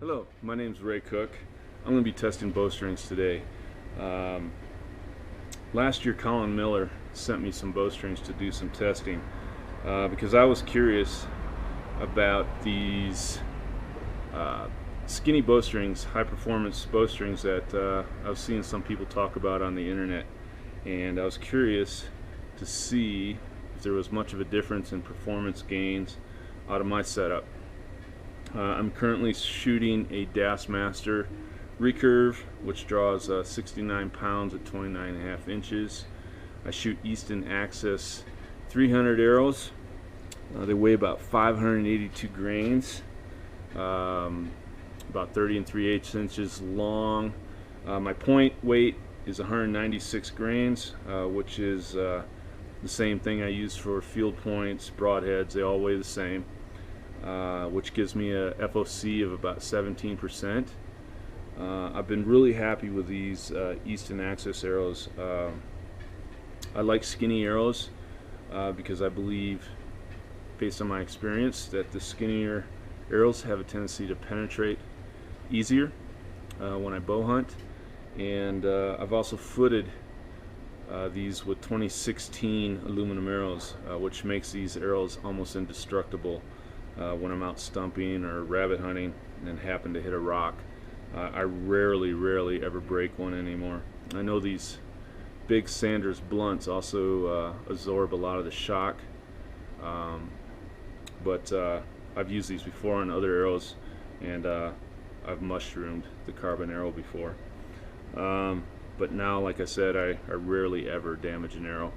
Hello, my name is Ray Cook. I'm going to be testing bowstrings today. Last year Colin Miller sent me some bowstrings to do some testing because I was curious about these skinny bowstrings, high performance bowstrings that I was seeing some people talk about on the internet, and I was curious to see if there was much of a difference in performance gains out of my setup. I'm currently shooting a Master Recurve, which draws 69 pounds at 29.5 inches. I shoot Easton Axis 300 arrows. They weigh about 582 grains, about 30 3/8 inches long. My point weight is 196 grains, which is the same thing I use for field points, broadheads. They all weigh the same. Which gives me a FOC of about 17%. I've been really happy with these Easton Axis arrows. I like skinny arrows because I believe, based on my experience, that the skinnier arrows have a tendency to penetrate easier when I bow hunt. And I've also footed these with 2016 aluminum arrows, which makes these arrows almost indestructible. When I'm out stumping or rabbit hunting and happen to hit a rock. I rarely ever break one anymore. I know these big Sanders blunts also absorb a lot of the shock, but I've used these before on other arrows, and I've mushroomed the carbon arrow before. But now, like I said, I rarely ever damage an arrow.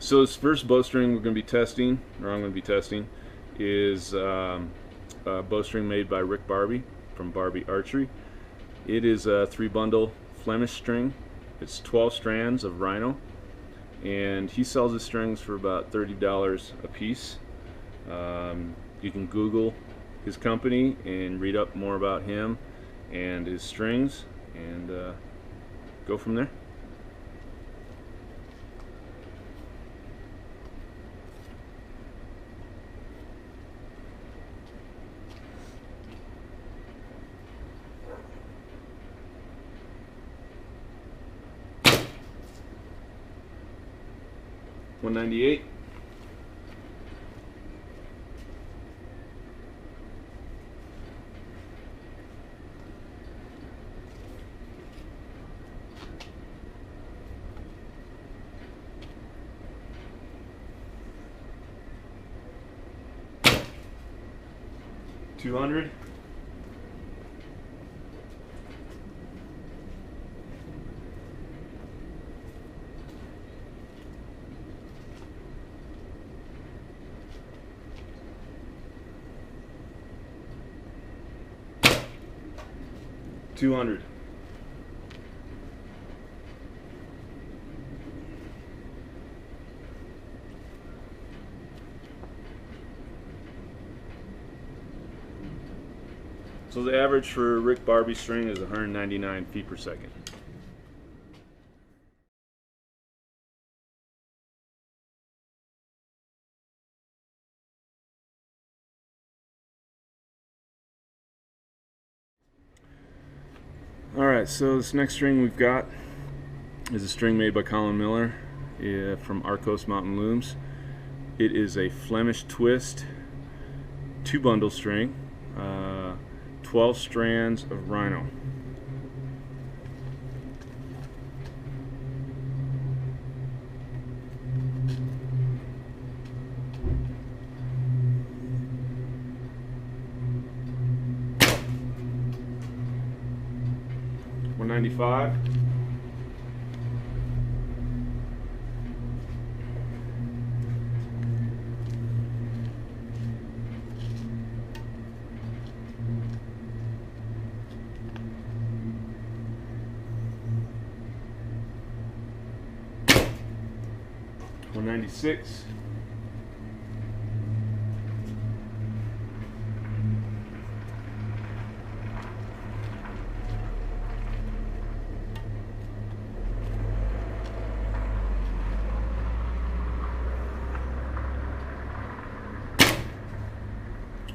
So this first bowstring we're going to be testing, or I'm going to be testing, is a bowstring made by Rick Barbie from Barbie Archery. It is a 3-bundle Flemish string. It's 12 strands of rhino, and he sells his strings for about $30 a piece. You can Google his company and read up more about him and his strings, and go from there. $198. $200. $200. So the average for Rick Barbie string is 199 feet per second. Alright, so this next string we've got is a string made by Colin Miller from Arcos Mountain Looms. It is a Flemish twist 2-bundle string, 12 strands of rhino. $195. $196.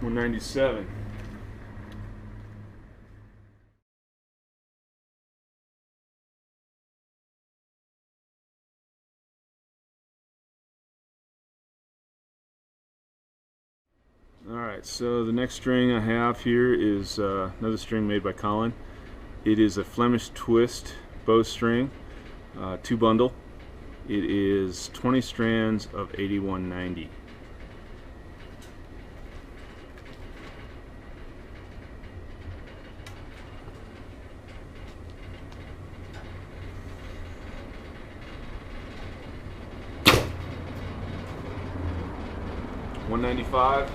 197. Alright, so the next string I have here is another string made by Colin. It is a Flemish twist bowstring, 2-bundle. It is 20 strands of 8190. $195.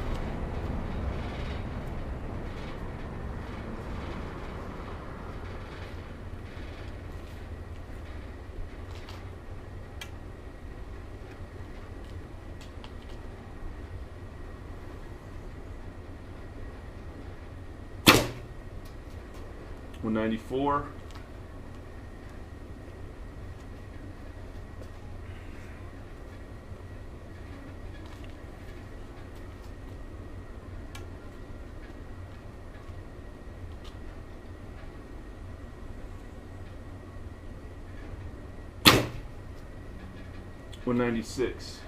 $194. $196.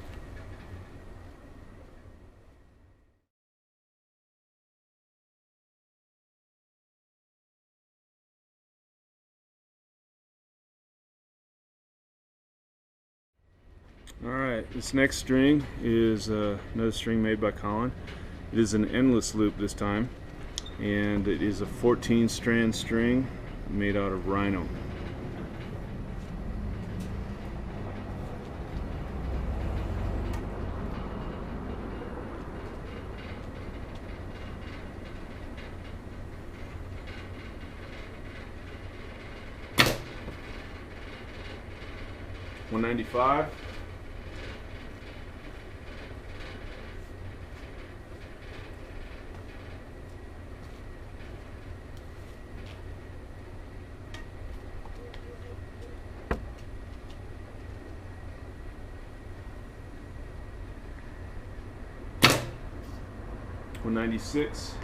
Alright, this next string is another string made by Colin. It is an endless loop this time, and it is a 14 strand string made out of rhino. $195. $196.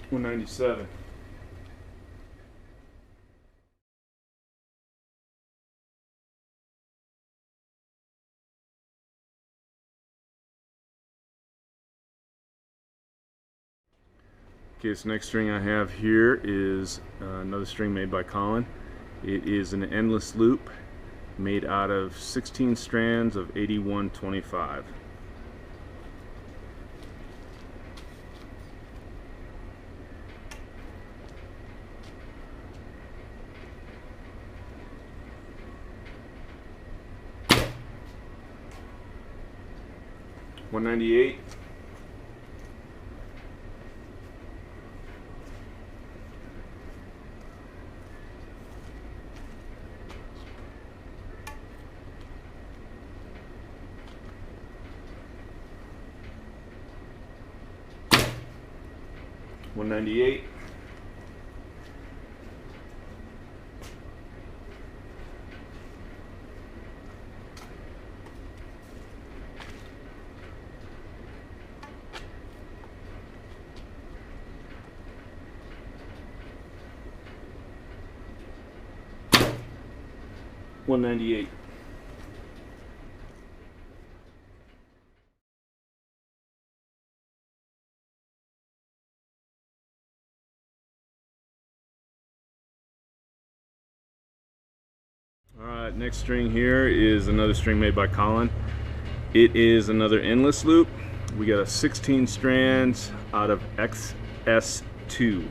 $197. Okay, this next string I have here is another string made by Colin. It is an endless loop made out of 16 strands of 8125. $198. $198. $198. Alright, next string here is another string made by Colin. It is another endless loop. We got a 16 strands out of XS2.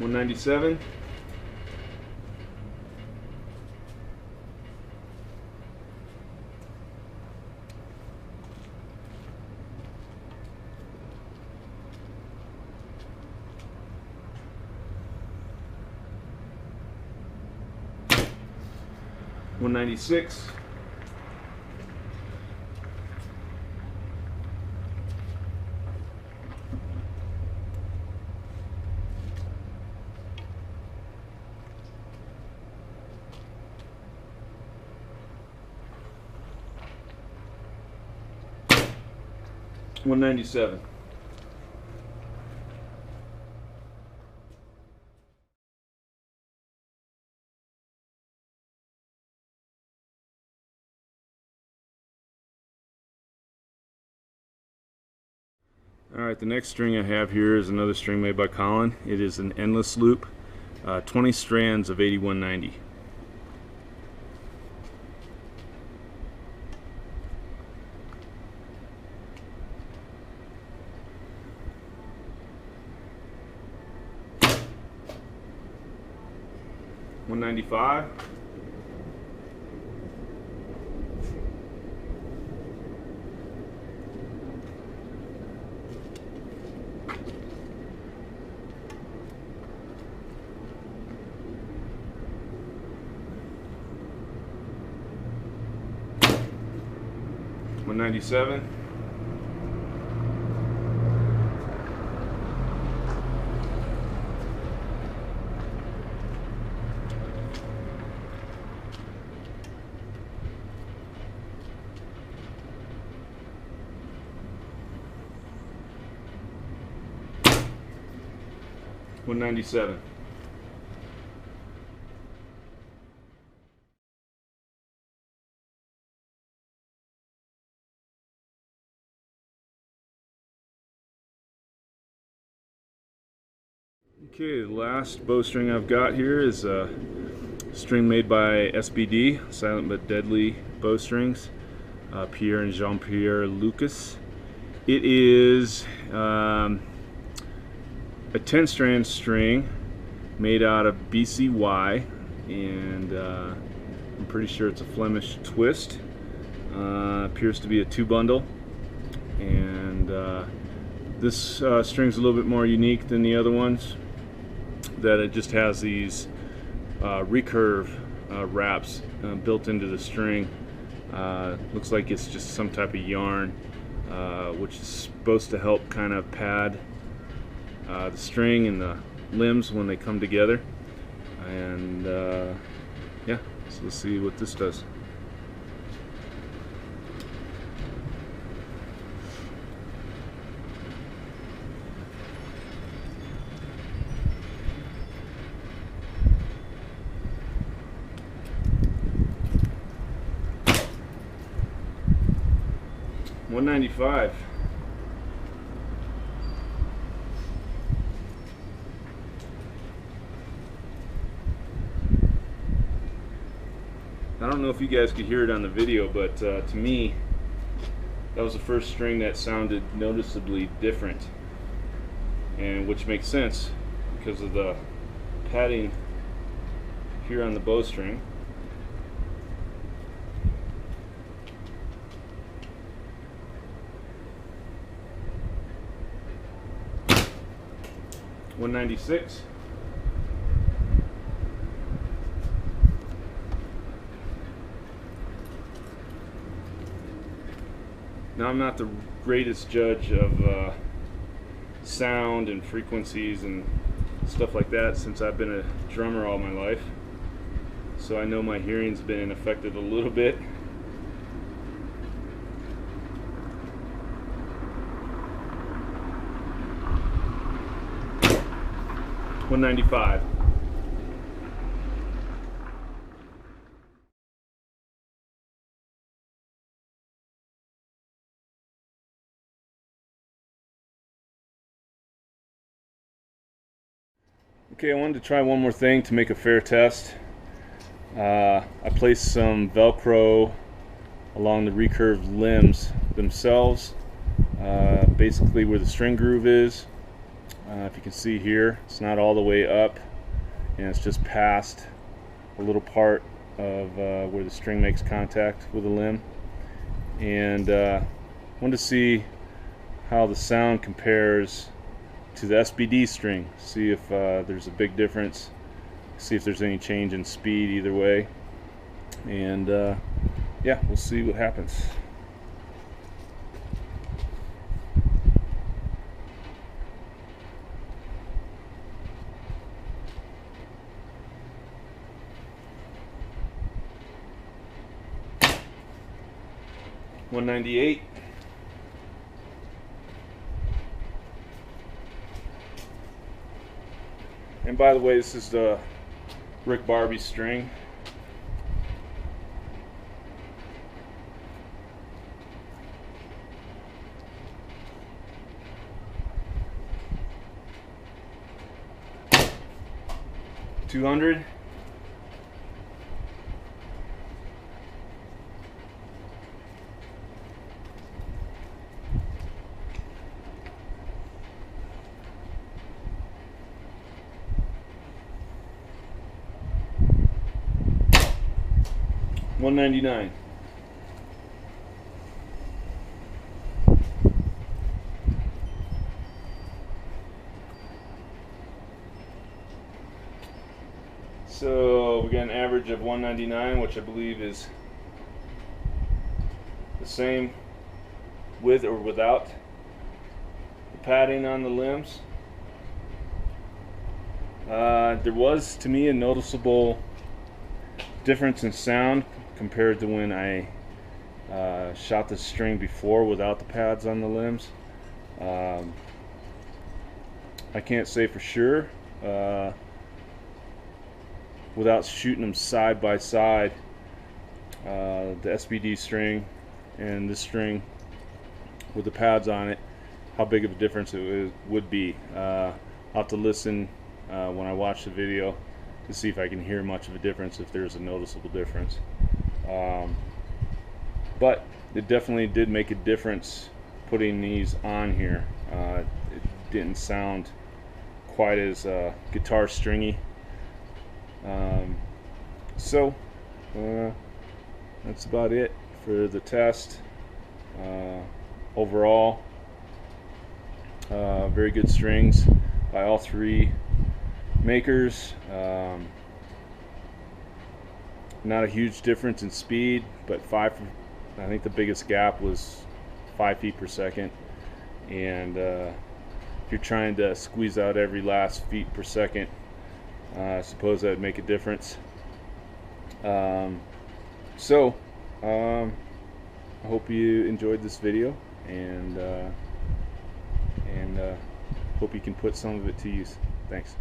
$197. 196. $197. Alright, the next string I have here is another string made by Colin. It is an endless loop, 20 strands of 8190. $195. $197. $197. Okay, the last bowstring I've got here is a string made by SBD, Silent But Deadly Bowstrings, Pierre and Jean-Pierre Lucas. It is a 10-strand string made out of BCY, and I'm pretty sure it's a Flemish twist. Appears to be a 2-bundle, and this string's a little bit more unique than the other ones, that it just has these recurve wraps built into the string. Looks like it's just some type of yarn, which is supposed to help kind of pad the string and the limbs when they come together. And yeah, so let's see what this does. $195. I don't know if you guys could hear it on the video, but to me, that was the first string that sounded noticeably different, and which makes sense because of the padding here on the bowstring. $196. Now, I'm not the greatest judge of sound and frequencies and stuff like that, since I've been a drummer all my life, so I know my hearing's been affected a little bit. $195. Okay, I wanted to try one more thing to make a fair test. I placed some Velcro along the recurved limbs themselves, basically where the string groove is. If you can see here, it's not all the way up, and it's just past a little part of where the string makes contact with the limb. And wanted to see how the sound compares to the SBD string, see if there's a big difference, see if there's any change in speed either way. and yeah, we'll see what happens. $198. And by the way, this is the Rick Barbie string. $200. $199. So we got an average of $199, which I believe is the same with or without the padding on the limbs. There was, to me, a noticeable difference in sound compared to when I shot the string before without the pads on the limbs. I can't say for sure without shooting them side by side, the SBD string and this string with the pads on it, how big of a difference it would be. I'll have to listen when I watch the video to see if I can hear much of a difference, if there's a noticeable difference. But it definitely did make a difference putting these on here. It didn't sound quite as guitar stringy. So that's about it for the test. Overall, very good strings by all three makers. Not a huge difference in speed, but I think the biggest gap was 5 feet per second. And if you're trying to squeeze out every last feet per second, I suppose that would make a difference. I hope you enjoyed this video, and hope you can put some of it to use. Thanks.